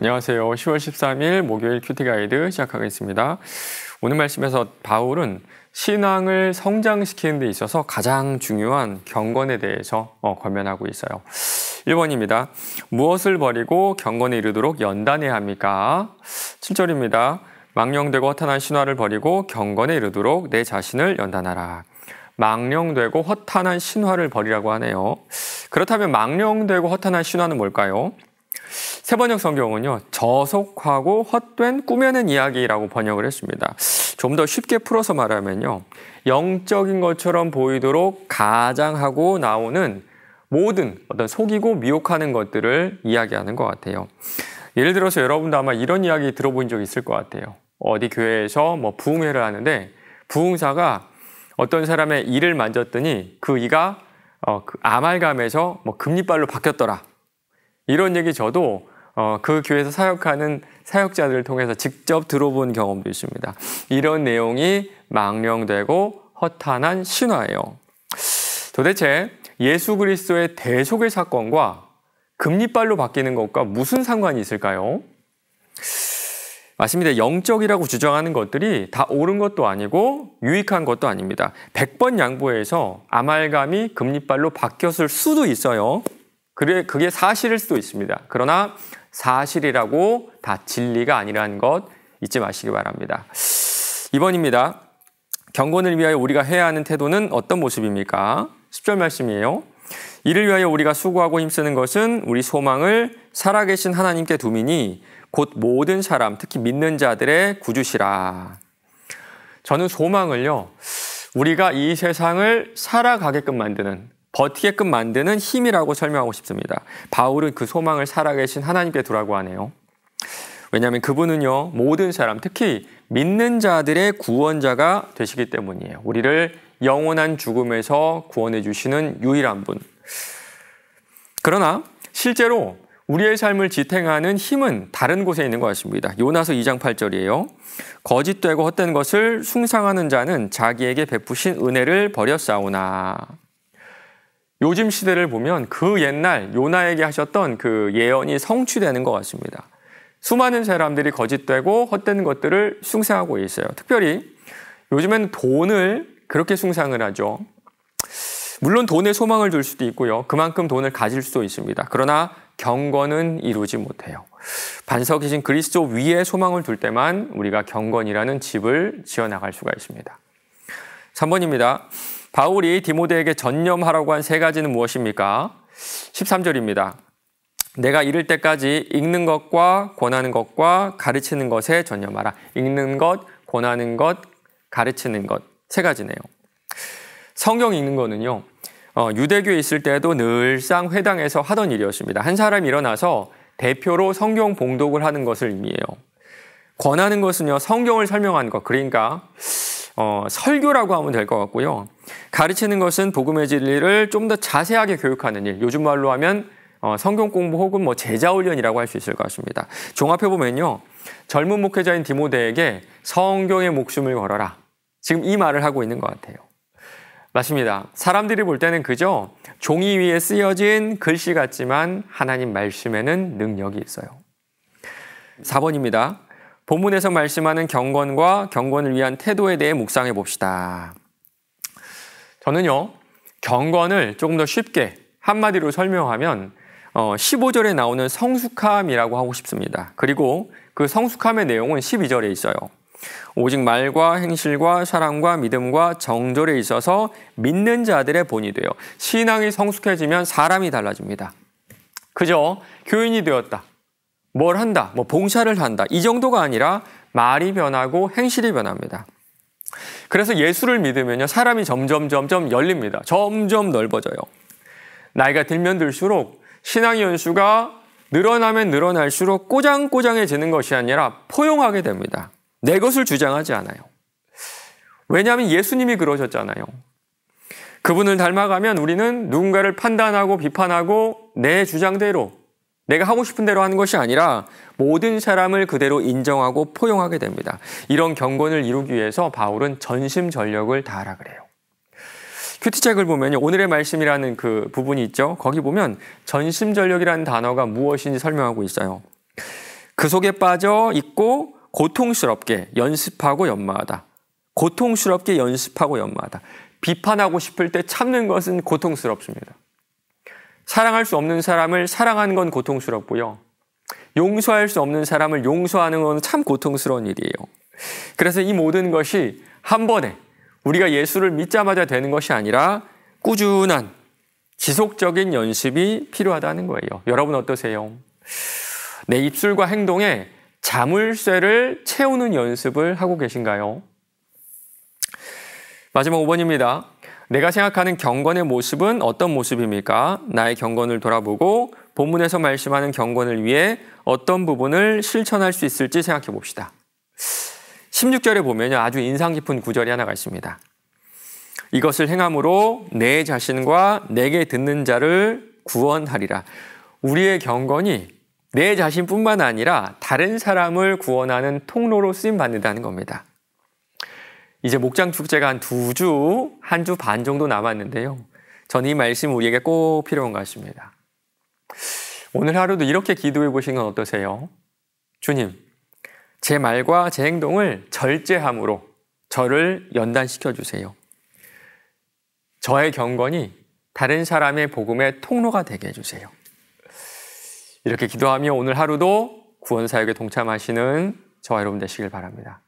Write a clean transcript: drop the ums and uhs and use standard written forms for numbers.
안녕하세요. 10월 13일 목요일 큐티 가이드 시작하겠습니다. 오늘 말씀에서 바울은 신앙을 성장시키는 데 있어서 가장 중요한 경건에 대해서 권면하고 있어요. 1번입니다. 무엇을 버리고 경건에 이르도록 연단해야 합니까? 7절입니다. 망령되고 허탄한 신화를 버리고 경건에 이르도록 내 자신을 연단하라. 망령되고 허탄한 신화를 버리라고 하네요. 그렇다면 망령되고 허탄한 신화는 뭘까요? 세번역 성경은요, 저속하고 헛된 꾸며낸 이야기라고 번역을 했습니다. 좀 더 쉽게 풀어서 말하면요, 영적인 것처럼 보이도록 가장하고 나오는 모든 어떤 속이고 미혹하는 것들을 이야기하는 것 같아요. 예를 들어서 여러분도 아마 이런 이야기 들어본 적 있을 것 같아요. 어디 교회에서 부흥회를 하는데 부흥사가 어떤 사람의 이를 만졌더니 그 이가 그 아말감에서 금리빨로 바뀌었더라. 이런 얘기 저도 그 교회에서 사역하는 사역자들을 통해서 직접 들어본 경험도 있습니다. 이런 내용이 망령되고 허탄한 신화예요. 도대체 예수 그리스도의 대속의 사건과 금리빨로 바뀌는 것과 무슨 상관이 있을까요? 맞습니다. 영적이라고 주장하는 것들이 다 옳은 것도 아니고 유익한 것도 아닙니다. 100번 양보해서 아말감이 금리빨로 바뀌었을 수도 있어요. 그게 사실일 수도 있습니다. 그러나 사실이라고 다 진리가 아니라는 것 잊지 마시기 바랍니다. 2번입니다. 경건을 위하여 우리가 해야 하는 태도는 어떤 모습입니까? 10절 말씀이에요. 이를 위하여 우리가 수고하고 힘쓰는 것은 우리 소망을 살아계신 하나님께 두미니 곧 모든 사람, 특히 믿는 자들의 구주시라. 저는 소망을요, 우리가 이 세상을 살아가게끔 만드는, 버티게끔 만드는 힘이라고 설명하고 싶습니다. 바울은 그 소망을 살아계신 하나님께 두라고 하네요. 왜냐하면 그분은요, 모든 사람, 특히 믿는 자들의 구원자가 되시기 때문이에요. 우리를 영원한 죽음에서 구원해 주시는 유일한 분. 그러나 실제로 우리의 삶을 지탱하는 힘은 다른 곳에 있는 것 같습니다. 요나서 2장 8절이에요. 거짓되고 헛된 것을 숭상하는 자는 자기에게 베푸신 은혜를 버렸사오나. 요즘 시대를 보면 그 옛날 요나에게 하셨던 그 예언이 성취되는 것 같습니다. 수많은 사람들이 거짓되고 헛된 것들을 숭상하고 있어요. 특별히 요즘에는 돈을 그렇게 숭상을 하죠. 물론 돈에 소망을 둘 수도 있고요. 그만큼 돈을 가질 수도 있습니다. 그러나 경건은 이루지 못해요. 반석이신 그리스도 위에 소망을 둘 때만 우리가 경건이라는 집을 지어나갈 수가 있습니다. 3번입니다. 바울이 디모데에게 전념하라고 한 세 가지는 무엇입니까? 13절입니다. 내가 이를 때까지 읽는 것과 권하는 것과 가르치는 것에 전념하라. 읽는 것, 권하는 것, 가르치는 것. 세 가지네요. 성경 읽는 거는요, 유대교에 있을 때도 늘상 회당에서 하던 일이었습니다. 한 사람이 일어나서 대표로 성경 봉독을 하는 것을 의미해요. 권하는 것은요, 성경을 설명하는 것, 그러니까 설교라고 하면 될 것 같고요. 가르치는 것은 복음의 진리를 좀 더 자세하게 교육하는 일, 요즘 말로 하면 성경 공부 혹은 제자 훈련이라고 할 수 있을 것 같습니다. 종합해 보면요, 젊은 목회자인 디모데에게 성경의 목숨을 걸어라, 지금 이 말을 하고 있는 것 같아요. 맞습니다. 사람들이 볼 때는 그저 종이 위에 쓰여진 글씨 같지만 하나님 말씀에는 능력이 있어요. 4번입니다. 본문에서 말씀하는 경건과 경건을 위한 태도에 대해 묵상해 봅시다. 저는요, 경건을 조금 더 쉽게 한마디로 설명하면 15절에 나오는 성숙함이라고 하고 싶습니다. 그리고 그 성숙함의 내용은 12절에 있어요. 오직 말과 행실과 사랑과 믿음과 정절에 있어서 믿는 자들의 본이 돼요. 신앙이 성숙해지면 사람이 달라집니다. 그저 교인이 되었다, 뭘 한다, 봉사를 한다, 이 정도가 아니라 말이 변하고 행실이 변합니다. 그래서 예수를 믿으면요, 사람이 점점 열립니다. 점점 넓어져요. 나이가 들면 들수록 신앙의 연수가 늘어나면 늘어날수록 꼬장꼬장해지는 것이 아니라 포용하게 됩니다. 내 것을 주장하지 않아요. 왜냐하면 예수님이 그러셨잖아요. 그분을 닮아가면 우리는 누군가를 판단하고 비판하고 내 주장대로, 내가 하고 싶은 대로 하는 것이 아니라 모든 사람을 그대로 인정하고 포용하게 됩니다. 이런 경건을 이루기 위해서 바울은 전심전력을 다하라 그래요. 큐티책을 보면 오늘의 말씀이라는 그 부분이 있죠. 거기 보면 전심전력이라는 단어가 무엇인지 설명하고 있어요. 그 속에 빠져 있고 고통스럽게 연습하고 연마하다. 고통스럽게 연습하고 연마하다. 비판하고 싶을 때 참는 것은 고통스럽습니다. 사랑할 수 없는 사람을 사랑하는 건 고통스럽고요. 용서할 수 없는 사람을 용서하는 건 참 고통스러운 일이에요. 그래서 이 모든 것이 한 번에 우리가 예수를 믿자마자 되는 것이 아니라 꾸준한 지속적인 연습이 필요하다는 거예요. 여러분 어떠세요? 내 입술과 행동에 자물쇠를 채우는 연습을 하고 계신가요? 마지막 5번입니다. 내가 생각하는 경건의 모습은 어떤 모습입니까? 나의 경건을 돌아보고 본문에서 말씀하는 경건을 위해 어떤 부분을 실천할 수 있을지 생각해 봅시다. 16절에 보면 아주 인상 깊은 구절이 하나가 있습니다. 이것을 행함으로 내 자신과 내게 듣는 자를 구원하리라. 우리의 경건이 내 자신뿐만 아니라 다른 사람을 구원하는 통로로 쓰임받는다는 겁니다. 이제 목장 축제가 한 2주, 1주 반 정도 남았는데요. 저는 이 말씀 우리에게 꼭 필요한 것 같습니다. 오늘 하루도 이렇게 기도해 보신 건 어떠세요? 주님, 제 말과 제 행동을 절제함으로 저를 연단시켜 주세요. 저의 경건이 다른 사람의 복음의 통로가 되게 해주세요. 이렇게 기도하며 오늘 하루도 구원 사역에 동참하시는 저와 여러분 되시길 바랍니다.